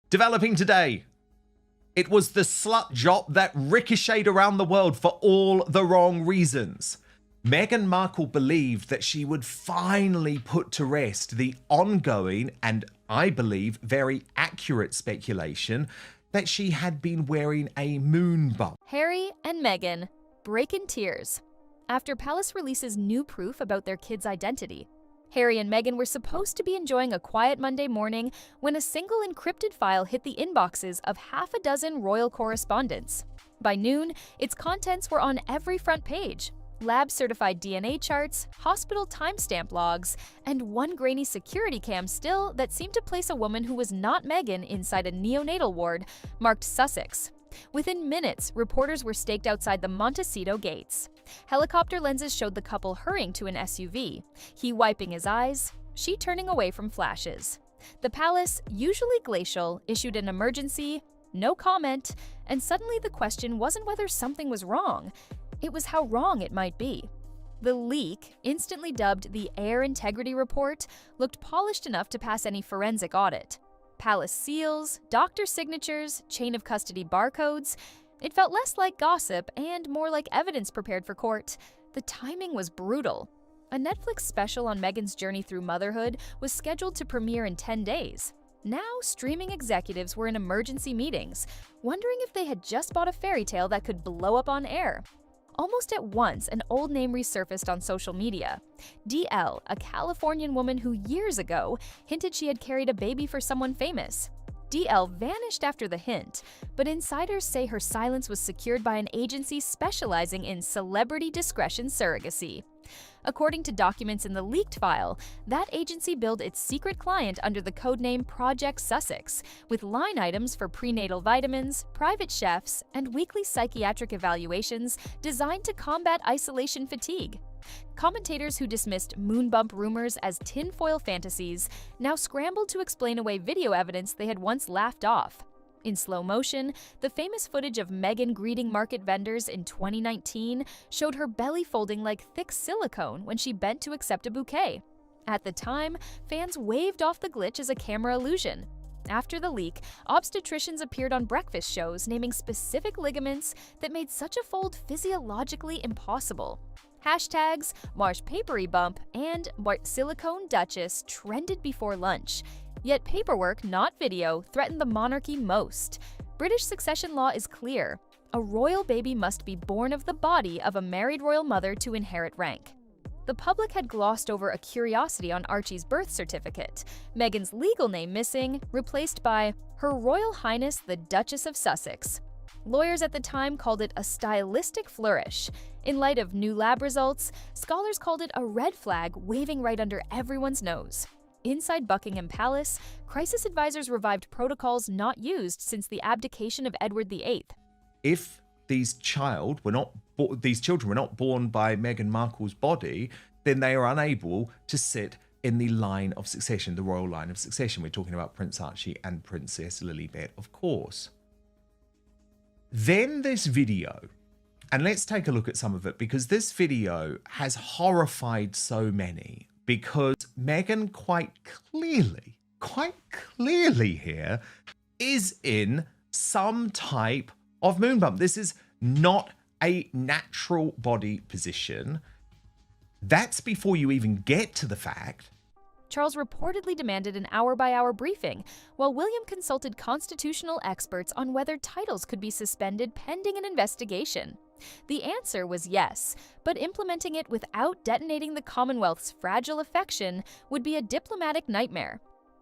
Developing today. It was the slut job that ricocheted around the world for all the wrong reasons. Meghan Markle believed that she would finally put to rest the ongoing and, I believe, very accurate speculation that she had been wearing a moon bump. Harry and Meghan break in tears after Palace releases new proof about their kid's identity. Harry and Meghan were supposed to be enjoying a quiet Monday morning when a single encrypted file hit the inboxes of half a dozen royal correspondents. By noon, its contents were on every front page. Lab-certified DNA charts, hospital timestamp logs, and one grainy security cam still that seemed to place a woman who was not Meghan inside a neonatal ward marked Sussex. Within minutes, reporters were staked outside the Montecito gates. Helicopter lenses showed the couple hurrying to an SUV, he wiping his eyes, she turning away from flashes. The palace, usually glacial, issued an emergency, no comment, and suddenly the question wasn't whether something was wrong. It was how wrong it might be. The leak, instantly dubbed the Air Integrity Report, looked polished enough to pass any forensic audit. Palace seals, doctor signatures, chain of custody barcodes. It felt less like gossip and more like evidence prepared for court. The timing was brutal. A Netflix special on Meghan's journey through motherhood was scheduled to premiere in 10 days. Now, streaming executives were in emergency meetings, wondering if they had just bought a fairy tale that could blow up on air. Almost at once, an old name resurfaced on social media. DL, a Californian woman who years ago hinted she had carried a baby for someone famous. DL vanished after the hint, but insiders say her silence was secured by an agency specializing in celebrity discretion surrogacy. According to documents in the leaked file, that agency billed its secret client under the codename Project Sussex, with line items for prenatal vitamins, private chefs, and weekly psychiatric evaluations designed to combat isolation fatigue. Commentators who dismissed moon bump rumors as tinfoil fantasies now scrambled to explain away video evidence they had once laughed off. In slow motion, the famous footage of Meghan greeting market vendors in 2019 showed her belly folding like thick silicone when she bent to accept a bouquet. At the time, fans waved off the glitch as a camera illusion. After the leak, obstetricians appeared on breakfast shows naming specific ligaments that made such a fold physiologically impossible. Hashtags Marsh Papery Bump and Silicone Duchess trended before lunch. Yet paperwork, not video, threatened the monarchy most. British succession law is clear. A royal baby must be born of the body of a married royal mother to inherit rank. The public had glossed over a curiosity on Archie's birth certificate, Meghan's legal name missing, replaced by Her Royal Highness the Duchess of Sussex. Lawyers at the time called it a stylistic flourish. In light of new lab results, scholars called it a red flag waving right under everyone's nose. Inside Buckingham Palace, crisis advisors revived protocols not used since the abdication of Edward VIII. If these children were not born by Meghan Markle's body, then they are unable to sit in the line of succession, the royal line of succession. We're talking about Prince Archie and Princess Lilibet, of course. Then this video, and let's take a look at some of it, because this video has horrified so many, because Meghan quite clearly here is in some type of moon bump. This is not a natural body position. That's before you even get to the fact. Charles reportedly demanded an hour-by-hour briefing, while William consulted constitutional experts on whether titles could be suspended pending an investigation. The answer was yes, but implementing it without detonating the Commonwealth's fragile affection would be a diplomatic nightmare.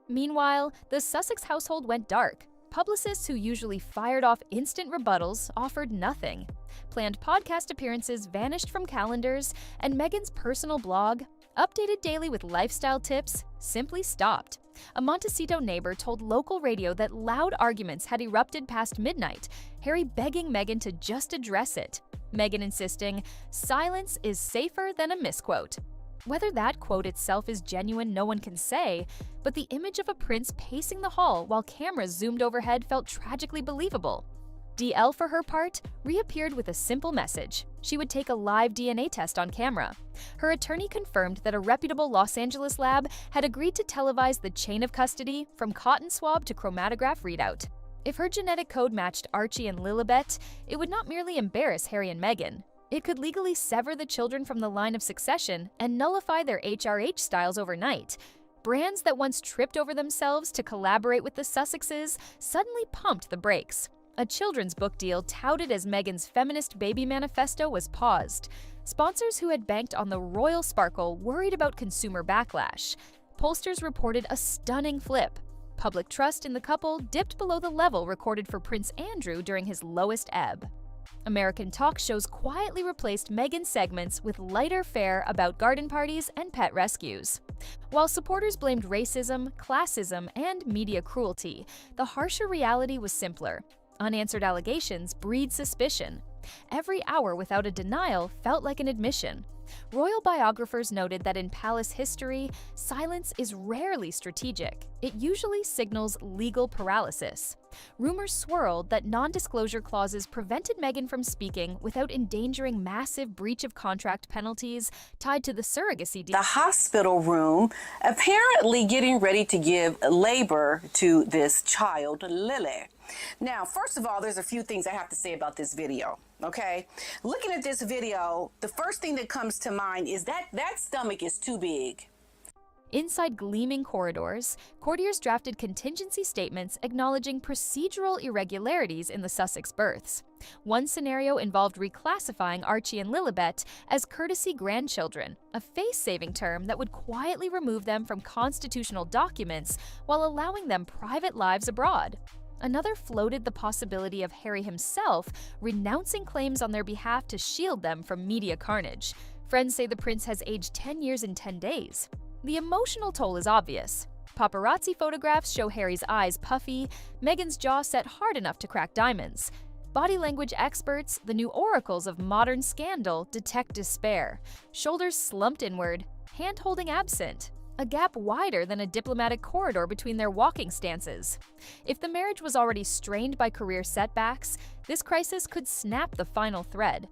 Meanwhile, the Sussex household went dark. Publicists who usually fired off instant rebuttals offered nothing. Planned podcast appearances vanished from calendars, and Meghan's personal blog, updated daily with lifestyle tips, simply stopped. A Montecito neighbor told local radio that loud arguments had erupted past midnight, Harry begging Meghan to just address it. Meghan insisting, silence is safer than a misquote. Whether that quote itself is genuine, no one can say, but the image of a prince pacing the hall while cameras zoomed overhead felt tragically believable. DL, for her part, reappeared with a simple message. She would take a live DNA test on camera. Her attorney confirmed that a reputable Los Angeles lab had agreed to televise the chain of custody from cotton swab to chromatograph readout. If her genetic code matched Archie and Lilibet, it would not merely embarrass Harry and Meghan. It could legally sever the children from the line of succession and nullify their HRH styles overnight. Brands that once tripped over themselves to collaborate with the Sussexes suddenly pumped the brakes. A children's book deal touted as Meghan's feminist baby manifesto was paused. Sponsors who had banked on the royal sparkle worried about consumer backlash. Pollsters reported a stunning flip. Public trust in the couple dipped below the level recorded for Prince Andrew during his lowest ebb. American talk shows quietly replaced Meghan's segments with lighter fare about garden parties and pet rescues. While supporters blamed racism, classism, and media cruelty, the harsher reality was simpler. Unanswered allegations breed suspicion. Every hour without a denial felt like an admission. Royal biographers noted that in palace history, silence is rarely strategic. It usually signals legal paralysis. Rumors swirled that non-disclosure clauses prevented Meghan from speaking without endangering massive breach of contract penalties tied to the surrogacy deal. The hospital room, apparently getting ready to give labor to this child, Lily. Now, first of all, there's a few things I have to say about this video, okay? Looking at this video, the first thing that comes to mind is that stomach is too big. Inside gleaming corridors, courtiers drafted contingency statements acknowledging procedural irregularities in the Sussex births. One scenario involved reclassifying Archie and Lilibet as courtesy grandchildren, a face-saving term that would quietly remove them from constitutional documents while allowing them private lives abroad. Another floated the possibility of Harry himself renouncing claims on their behalf to shield them from media carnage. Friends say the prince has aged 10 years in 10 days. The emotional toll is obvious. Paparazzi photographs show Harry's eyes puffy, Meghan's jaw set hard enough to crack diamonds. Body language experts, the new oracles of modern scandal, detect despair. Shoulders slumped inward, hand-holding absent. A gap wider than a diplomatic corridor between their walking stances. If the marriage was already strained by career setbacks, this crisis could snap the final thread.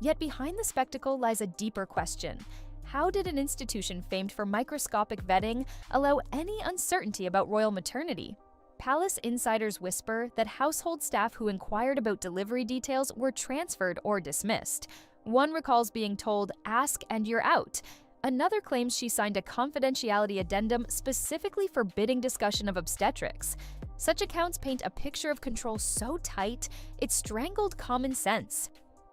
Yet behind the spectacle lies a deeper question. How did an institution famed for microscopic vetting allow any uncertainty about royal maternity? Palace insiders whisper that household staff who inquired about delivery details were transferred or dismissed. One recalls being told, "Ask and you're out." Another claims she signed a confidentiality addendum specifically forbidding discussion of obstetrics. Such accounts paint a picture of control so tight, it strangled common sense.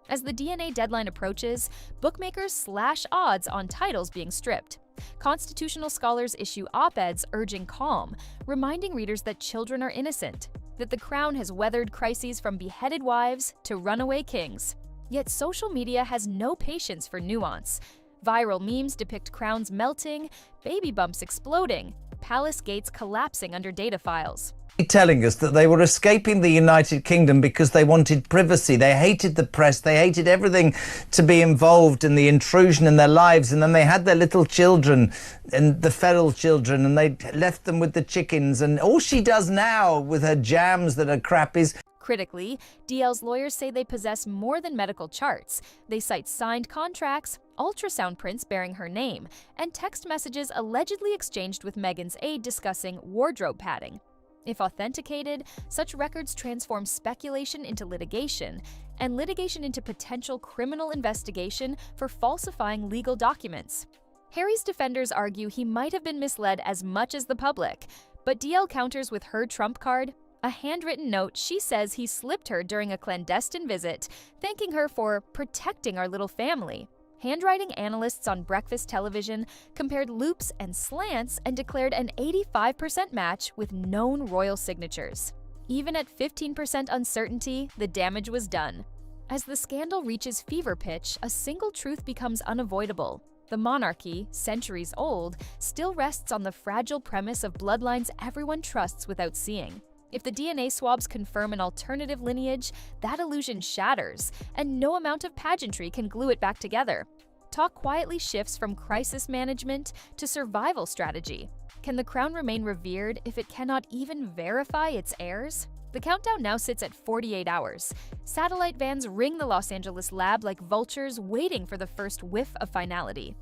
As the DNA deadline approaches, bookmakers slash odds on titles being stripped. Constitutional scholars issue op-eds urging calm, reminding readers that children are innocent, that the crown has weathered crises from beheaded wives to runaway kings. Yet social media has no patience for nuance. Viral memes depict crowns melting, baby bumps exploding, palace gates collapsing under data files. Telling us that they were escaping the United Kingdom because they wanted privacy. They hated the press. They hated everything to be involved in the intrusion in their lives. And then they had their little children and the feral children, and they left them with the chickens. And all she does now with her jams that are crap is... Critically, DL's lawyers say they possess more than medical charts. They cite signed contracts, ultrasound prints bearing her name, and text messages allegedly exchanged with Meghan's aide discussing wardrobe padding. If authenticated, such records transform speculation into litigation, and litigation into potential criminal investigation for falsifying legal documents. Harry's defenders argue he might have been misled as much as the public, but DL counters with her trump card, a handwritten note she says he slipped her during a clandestine visit, thanking her for protecting our little family. Handwriting analysts on breakfast television compared loops and slants and declared an 85% match with known royal signatures. Even at 15% uncertainty, the damage was done. As the scandal reaches fever pitch, a single truth becomes unavoidable. The monarchy, centuries old, still rests on the fragile premise of bloodlines everyone trusts without seeing. If the DNA swabs confirm an alternative lineage, that illusion shatters, and no amount of pageantry can glue it back together. Talk quietly shifts from crisis management to survival strategy. Can the crown remain revered if it cannot even verify its heirs? The countdown now sits at 48 hours. Satellite vans ring the Los Angeles lab like vultures waiting for the first whiff of finality.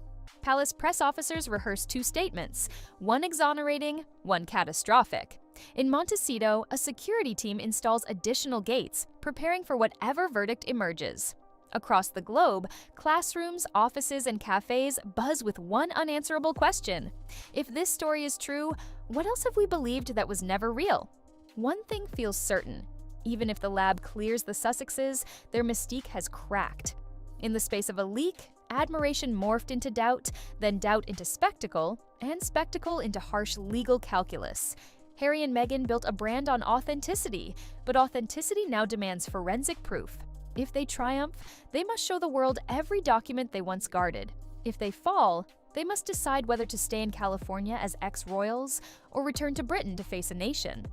Palace press officers rehearse 2 statements, one exonerating, one catastrophic. In Montecito, a security team installs additional gates, preparing for whatever verdict emerges. Across the globe, classrooms, offices, and cafes buzz with one unanswerable question. If this story is true, what else have we believed that was never real? One thing feels certain. Even if the lab clears the Sussexes, their mystique has cracked. In the space of a leak, admiration morphed into doubt, then doubt into spectacle, and spectacle into harsh legal calculus. Harry and Meghan built a brand on authenticity, but authenticity now demands forensic proof. If they triumph, they must show the world every document they once guarded. If they fall, they must decide whether to stay in California as ex-royals or return to Britain to face a nation.